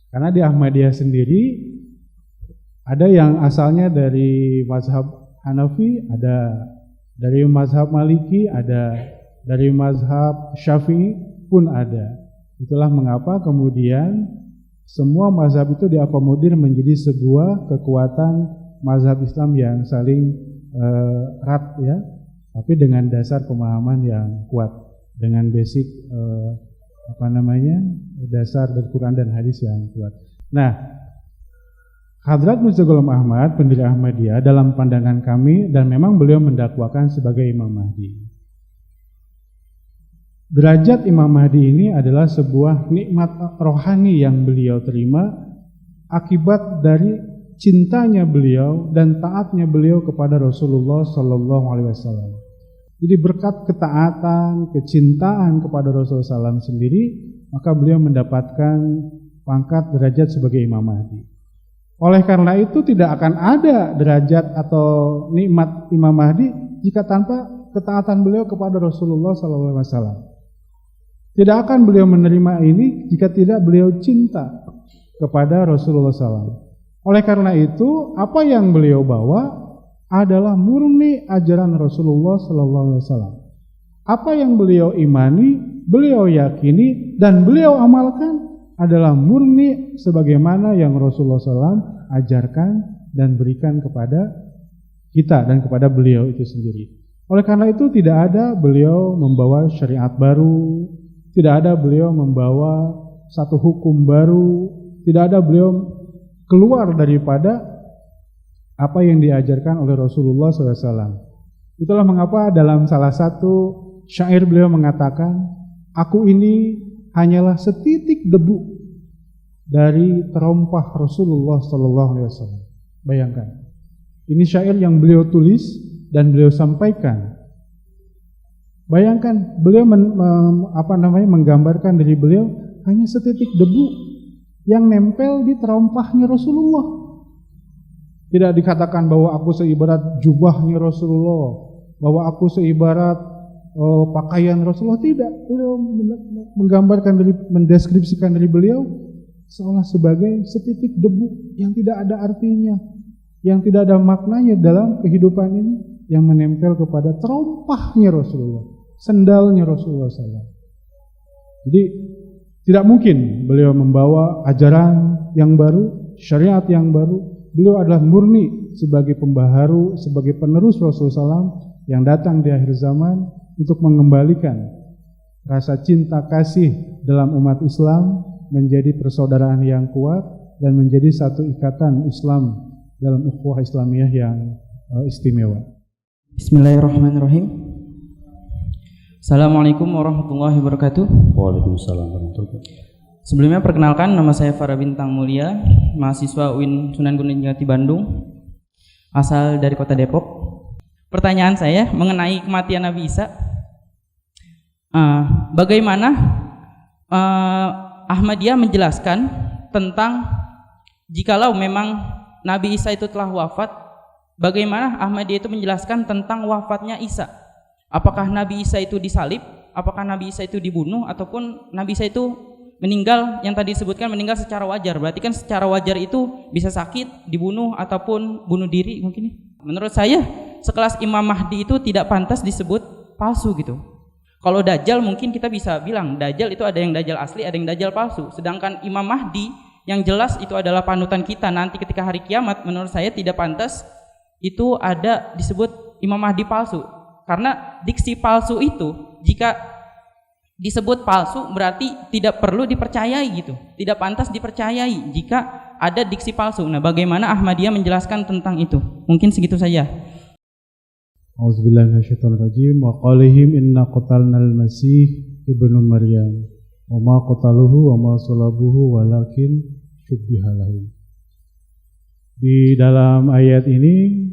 Karena di Ahmadiyah sendiri ada yang asalnya dari mazhab Hanafi, ada dari mazhab Maliki, ada dari mazhab Syafi'i pun ada. Itulah mengapa kemudian semua mazhab itu diakomodir menjadi sebuah kekuatan mazhab Islam yang saling erat, ya, tapi dengan dasar pemahaman yang kuat, dengan basic dasar dari Quran dan hadis yang kuat. Nah, Hadrat Mirza Ghulam Ahmad, pendiri Ahmadiyah, dalam pandangan kami, dan memang beliau mendakwakan sebagai Imam Mahdi. Derajat Imam Mahdi ini adalah sebuah nikmat rohani yang beliau terima akibat dari cintanya beliau dan taatnya beliau kepada Rasulullah SAW. Jadi berkat ketaatan, kecintaan kepada Rasulullah SAW sendiri, maka beliau mendapatkan pangkat derajat sebagai Imam Mahdi. Oleh karena itu tidak akan ada derajat atau nikmat Imam Mahdi jika tanpa ketaatan beliau kepada Rasulullah SAW. Tidak akan beliau menerima ini jika tidak beliau cinta kepada Rasulullah SAW. Oleh karena itu, apa yang beliau bawa adalah murni ajaran Rasulullah SAW. Apa yang beliau imani, beliau yakini, dan beliau amalkan adalah murni sebagaimana yang Rasulullah SAW ajarkan dan berikan kepada kita dan kepada beliau itu sendiri. Oleh karena itu tidak ada beliau membawa syariat baru, tidak ada beliau membawa satu hukum baru, tidak ada beliau keluar daripada apa yang diajarkan oleh Rasulullah SAW. Itulah mengapa dalam salah satu syair beliau mengatakan, aku ini hanyalah setitik debu dari terompah Rasulullah SAW. Bayangkan, ini syair yang beliau tulis dan beliau sampaikan. Bayangkan beliau menggambarkan diri beliau hanya setitik debu yang nempel di terompahnya Rasulullah. Tidak dikatakan bahwa aku seibarat jubahnya Rasulullah, bahwa aku seibarat pakaian Rasulullah. Tidak, beliau menggambarkan mendeskripsikan diri beliau seolah sebagai setitik debu yang tidak ada artinya, yang tidak ada maknanya dalam kehidupan ini, yang menempel kepada terompahnya Rasulullah, sendalnya Rasulullah SAW. Jadi tidak mungkin beliau membawa ajaran yang baru, syariat yang baru. Beliau adalah murni sebagai pembaharu, sebagai penerus Rasulullah SAW yang datang di akhir zaman untuk mengembalikan rasa cinta kasih dalam umat Islam menjadi persaudaraan yang kuat dan menjadi satu ikatan Islam dalam ukhuwah Islamiyah yang istimewa. Bismillahirrahmanirrahim. Assalamualaikum warahmatullahi wabarakatuh. Waalaikumsalam warahmatullahi wabarakatuh. Sebelumnya perkenalkan, nama saya Farah Bintang Mulia, mahasiswa UIN Sunan Gunung Jati Bandung, asal dari kota Depok. Pertanyaan saya mengenai kematian Nabi Isa. Bagaimana Ahmadiyah menjelaskan tentang jikalau memang Nabi Isa itu telah wafat, bagaimana Ahmadiyah itu menjelaskan tentang wafatnya Isa? Apakah Nabi Isa itu disalib? Apakah Nabi Isa itu dibunuh? Ataupun Nabi Isa itu meninggal, yang tadi disebutkan meninggal secara wajar? Berarti kan secara wajar itu bisa sakit, dibunuh, ataupun bunuh diri mungkin. Menurut saya sekelas Imam Mahdi itu tidak pantas disebut palsu gitu. Kalau Dajjal mungkin kita bisa bilang Dajjal itu ada yang Dajjal asli, ada yang Dajjal palsu. Sedangkan Imam Mahdi yang jelas itu adalah panutan kita nanti ketika hari kiamat, menurut saya tidak pantas itu ada disebut Imam Mahdi palsu. Karena diksi palsu itu jika disebut palsu berarti tidak perlu dipercayai gitu, tidak pantas dipercayai jika ada diksi palsu. Nah, bagaimana Ahmadiyah menjelaskan tentang itu? Mungkin segitu saja. Auzubillahi minasyaitonirrajim. Wa qalihim inna qatalnal masih ibnu Maryam wa ma qataluhu wa ma salabuhu walakin syubbiha lahu. Di dalam ayat ini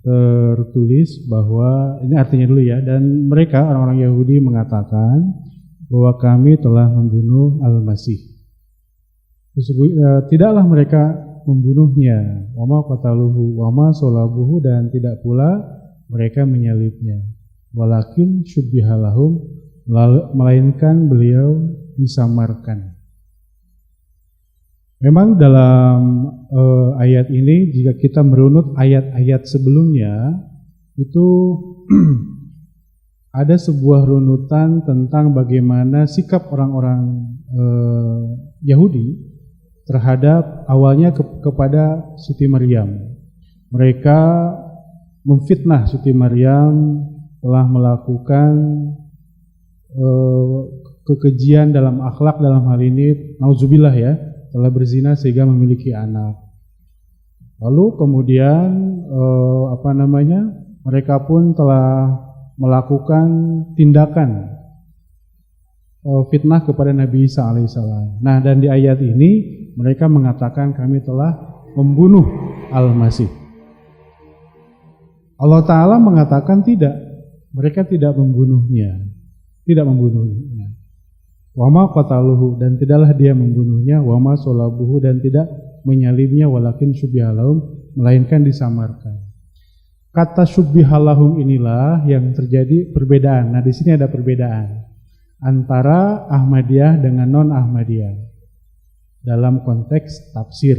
tertulis bahwa, ini artinya dulu ya, dan mereka orang-orang Yahudi mengatakan bahwa kami telah membunuh Al-Masih. Tidaklah mereka membunuhnya, wama qataluhu wama solabuhu, dan tidak pula mereka menyalibnya, walakin syubbiha lahum, melainkan beliau disamarkan. Memang dalam ayat ini jika kita merunut ayat-ayat sebelumnya itu ada sebuah runutan tentang bagaimana sikap orang-orang Yahudi terhadap awalnya kepada Siti Maryam. Mereka memfitnah Siti Maryam, telah melakukan kekejian dalam akhlak, dalam hal ini nauzubillah ya, telah berzina sehingga memiliki anak. Lalu kemudian mereka pun telah melakukan tindakan fitnah kepada Nabi Isa alaihissalam. Nah, dan di ayat ini mereka mengatakan kami telah membunuh Al-Masih. Allah Ta'ala mengatakan tidak, mereka tidak membunuhnya, Wama qataluhu, dan tidaklah dia membunuhnya, wama solabuhu, dan tidak menyalibnya, walakin syubbihalahum, melainkan disamarkan. Kata syubbihalahum inilah yang terjadi perbedaan. Nah, di sini ada perbedaan antara Ahmadiyah dengan non-Ahmadiyah dalam konteks tafsir.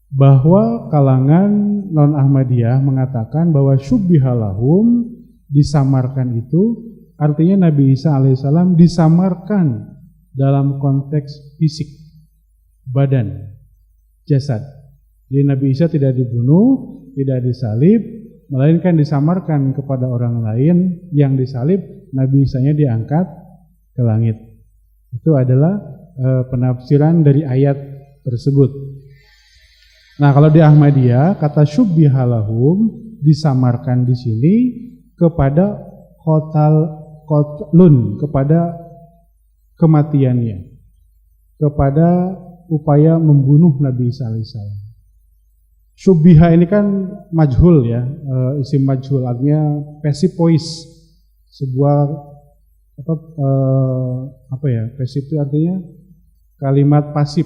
Bahwa kalangan non-Ahmadiyah mengatakan bahwa syubbihalahum, disamarkan itu artinya Nabi Isa alaihissalam disamarkan dalam konteks fisik, badan, jasad. Jadi Nabi Isa tidak dibunuh, tidak disalib, melainkan disamarkan kepada orang lain yang disalib, Nabi Isa-nya diangkat ke langit. Itu adalah penafsiran dari ayat tersebut. Nah, kalau di Ahmadiyah kata syubbihalahum disamarkan di sini kepada qatlun, kepada kematiannya, kepada upaya membunuh Nabi Isa alaihissalam. Syubbiha ini kan majhul ya, isim majhul, artinya passive voice, sebuah passive itu artinya kalimat pasif,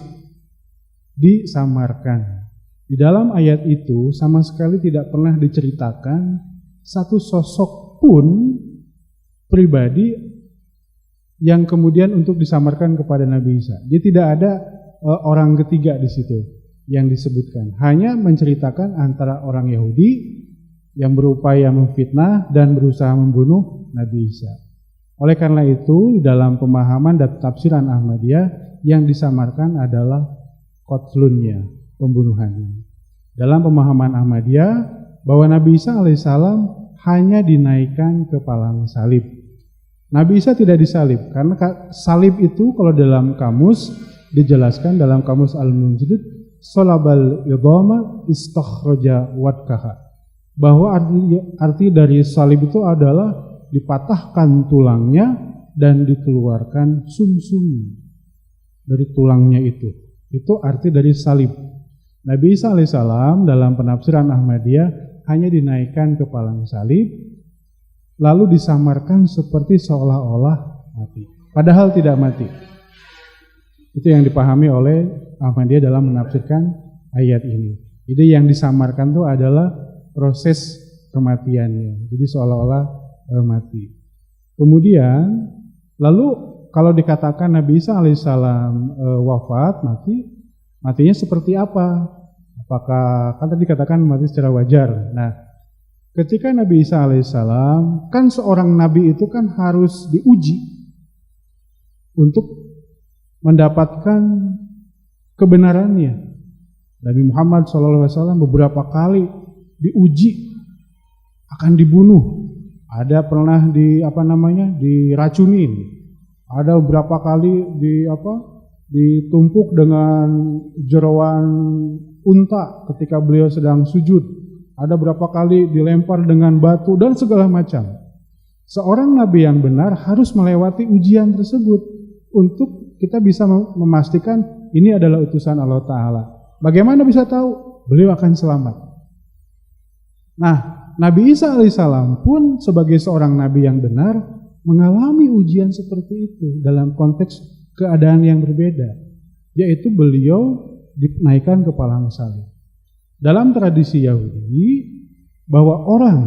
disamarkan. Di dalam ayat itu sama sekali tidak pernah diceritakan satu sosok pun pribadi yang kemudian untuk disamarkan kepada Nabi Isa. Dia tidak ada orang ketiga di situ yang disebutkan. Hanya menceritakan antara orang Yahudi yang berupaya memfitnah dan berusaha membunuh Nabi Isa. Oleh karena itu, dalam pemahaman dan tafsiran Ahmadiyah yang disamarkan adalah qatlunnya, pembunuhannya. Dalam pemahaman Ahmadiyah bahwa Nabi Isa alaihissalam hanya dinaikkan ke palang salib. Nabi Isa tidak disalib, karena salib itu kalau dalam kamus dijelaskan dalam kamus Al-Munjid, Solabal idhama istakhraja wadkaha, bahwa arti dari salib itu adalah dipatahkan tulangnya dan dikeluarkan sumsum dari tulangnya itu. Itu arti dari salib. Nabi Isa alaihissalam dalam penafsiran Ahmadiyah hanya dinaikkan ke palang salib, lalu disamarkan seperti seolah-olah mati, padahal tidak mati. Itu yang dipahami oleh Ahmadiyah dalam menafsirkan ayat ini. Jadi yang disamarkan itu adalah proses kematiannya, jadi seolah-olah mati. Kemudian lalu kalau dikatakan Nabi Isa alaihissalam wafat, matinya seperti apa? Apakah kan tadi dikatakan mati secara wajar? Nah, ketika Nabi Isa alaihissalam, kan seorang nabi itu kan harus diuji untuk mendapatkan kebenarannya. Nabi Muhammad SAW beberapa kali diuji akan dibunuh. Ada pernah diracunin. Ada beberapa kali ditumpuk dengan jeroan unta ketika beliau sedang sujud. Ada berapa kali dilempar dengan batu dan segala macam. Seorang nabi yang benar harus melewati ujian tersebut untuk kita bisa memastikan ini adalah utusan Allah Ta'ala. Bagaimana bisa tahu? Beliau akan selamat. Nah, Nabi Isa alaihissalam pun sebagai seorang nabi yang benar mengalami ujian seperti itu dalam konteks keadaan yang berbeda, yaitu beliau dinaikkan ke palang salib. Dalam tradisi Yahudi, bahwa orang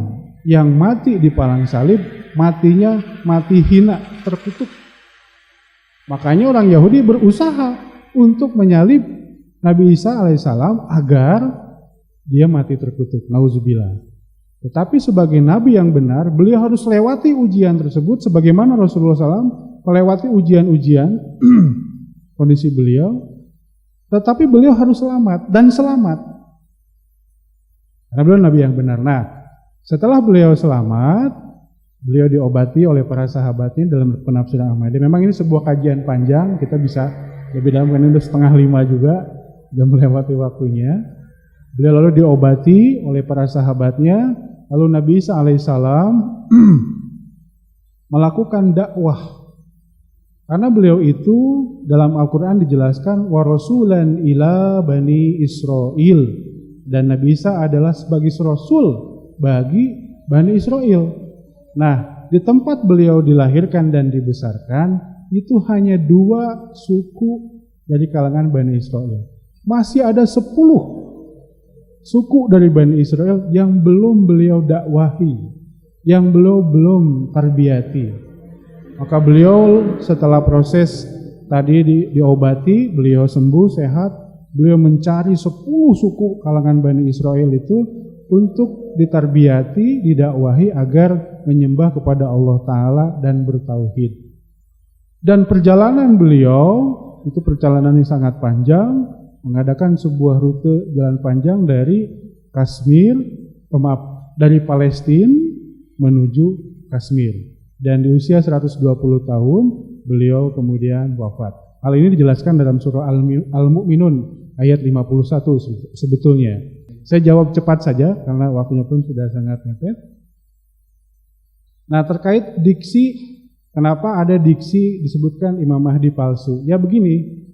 yang mati di palang salib matinya mati hina, terkutuk. Makanya orang Yahudi berusaha untuk menyalib Nabi Isa alaihissalam agar dia mati terkutuk. Nauzubillah. Tetapi sebagai nabi yang benar, beliau harus lewati ujian tersebut sebagaimana Rasulullah SAW melewati ujian-ujian kondisi beliau. Tetapi beliau harus selamat dan selamat. Karena beliau nabi yang benar. Nah, setelah beliau selamat, beliau diobati oleh para sahabatnya dalam penafsiran Ahmadiyah. Memang ini sebuah kajian panjang, kita bisa lebih dalam, karena udah 4:30 juga, sudah melewati waktunya. Beliau lalu diobati oleh para sahabatnya, lalu Nabi Isa alaihissalam melakukan dakwah. Karena beliau itu dalam Al-Quran dijelaskan wa rasulan ila bani Israel, dan Nabi Isa adalah sebagai rasul bagi Bani Israel. Nah, di tempat beliau dilahirkan dan dibesarkan itu hanya 2 suku dari kalangan Bani Israel. Masih ada 10 suku dari Bani Israel yang belum beliau dakwahi, yang belum tarbiyati. Maka beliau setelah proses tadi diobati, beliau sembuh, sehat, beliau mencari 10 suku kalangan Bani Israel itu untuk ditarbiyati, didakwahi agar menyembah kepada Allah Ta'ala dan bertauhid. Dan perjalanan beliau itu perjalanan yang sangat panjang, mengadakan sebuah rute jalan panjang dari dari Palestina menuju Kashmir. Dan di usia 120 tahun beliau kemudian wafat. Hal ini dijelaskan dalam surah Al-Mu'minun ayat 51 sebetulnya. Saya jawab cepat saja karena waktunya pun sudah sangat mepet. Nah, terkait diksi, kenapa ada diksi disebutkan Imam Mahdi palsu? Ya begini,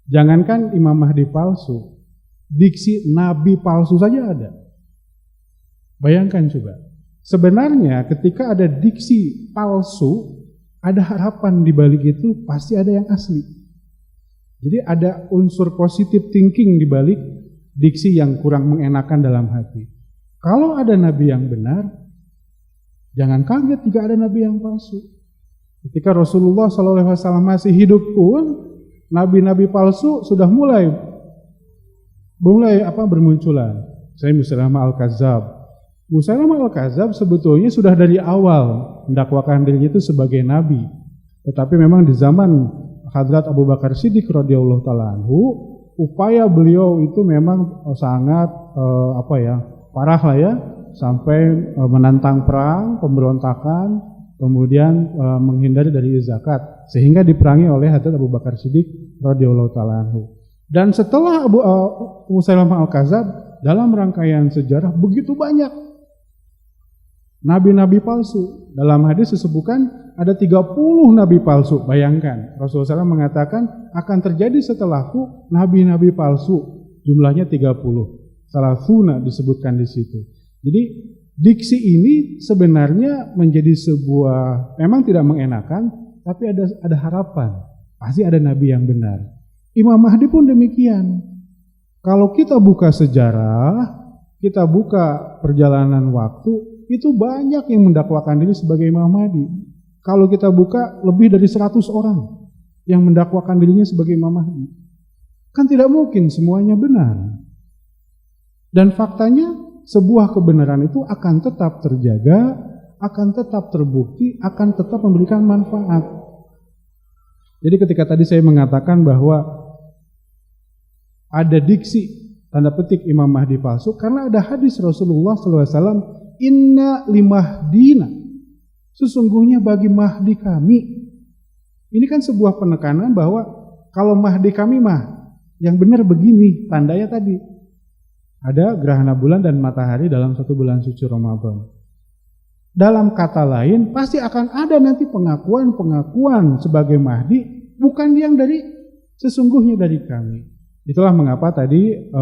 jangankan Imam Mahdi palsu, diksi Nabi palsu saja ada. Bayangkan coba. Sebenarnya ketika ada diksi palsu, ada harapan di balik itu, pasti ada yang asli. Jadi ada unsur positive thinking di balik diksi yang kurang mengenakan dalam hati. Kalau ada nabi yang benar, jangan kaget jika ada nabi yang palsu. Ketika Rasulullah SAW masih hidup pun, nabi-nabi palsu sudah mulai bermunculan. Saya Musailamah Al-Kadzab. Musailamah Al-Kadzab sebetulnya sudah dari awal mendakwakan dirinya itu sebagai nabi. Tetapi memang di zaman Hadrat Abu Bakar Siddiq radhiyallahu taala anhu, upaya beliau itu memang sangat parah lah ya, sampai menantang perang, pemberontakan, kemudian menghindari dari zakat, sehingga diperangi oleh Hadrat Abu Bakar Siddiq radhiyallahu taala anhu. Dan setelah Musailamah Al-Kadzab, dalam rangkaian sejarah begitu banyak nabi-nabi palsu. Dalam hadis disebutkan ada 30 nabi palsu. Bayangkan, Rasulullah SAW mengatakan akan terjadi setelahku nabi-nabi palsu. Jumlahnya 30. Salasuna disebutkan di situ. Jadi diksi ini sebenarnya menjadi sebuah, memang tidak mengenakan, tapi ada harapan. Pasti ada nabi yang benar. Imam Mahdi pun demikian. Kalau kita buka sejarah, kita buka perjalanan waktu, itu banyak yang mendakwakan diri sebagai Imam Mahdi. Kalau kita buka, lebih dari 100 orang yang mendakwakan dirinya sebagai Imam Mahdi. Kan tidak mungkin semuanya benar. Dan faktanya, sebuah kebenaran itu akan tetap terjaga, akan tetap terbukti, akan tetap memberikan manfaat. Jadi ketika tadi saya mengatakan bahwa ada diksi, tanda petik Imam Mahdi palsu, karena ada hadis Rasulullah SAW, Inna limahdina, sesungguhnya bagi Mahdi kami. Ini kan sebuah penekanan bahwa kalau Mahdi kami yang benar begini, tandanya tadi ada gerhana bulan dan matahari dalam satu bulan suci Ramadan. Dalam kata lain, pasti akan ada nanti pengakuan sebagai Mahdi, bukan yang dari sesungguhnya dari kami. Itulah mengapa tadi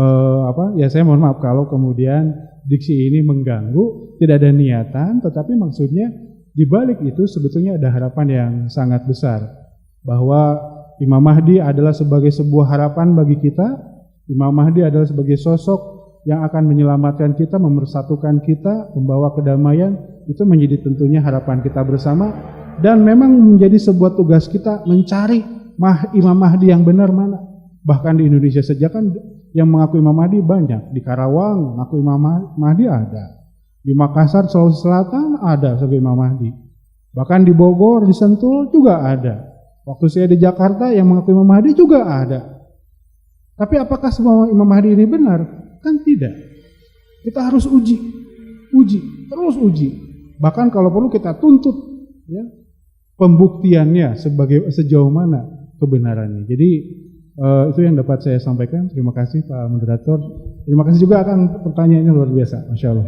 saya mohon maaf kalau kemudian diksi ini mengganggu, tidak ada niatan, tetapi maksudnya di balik itu sebetulnya ada harapan yang sangat besar bahwa Imam Mahdi adalah sebagai sebuah harapan bagi kita. Imam Mahdi adalah sebagai sosok yang akan menyelamatkan kita, memersatukan kita, membawa kedamaian. Itu menjadi tentunya harapan kita bersama, dan memang menjadi sebuah tugas kita mencari Imam Mahdi yang benar mana. Bahkan di Indonesia saja kan yang mengaku Imam Mahdi banyak. Di Karawang mengaku Imam Mahdi ada. Di Makassar, Sulawesi Selatan ada sebagai Imam Mahdi. Bahkan di Bogor, di Sentul juga ada. Waktu saya di Jakarta yang mengaku Imam Mahdi juga ada. Tapi apakah semua Imam Mahdi ini benar? Kan tidak. Kita harus uji, terus uji. Bahkan kalau perlu kita tuntut ya, pembuktiannya sejauh mana kebenarannya. Jadi itu yang dapat saya sampaikan. Terima kasih Pak Moderator. Terima kasih juga akan pertanyaannya luar biasa. Masya Allah.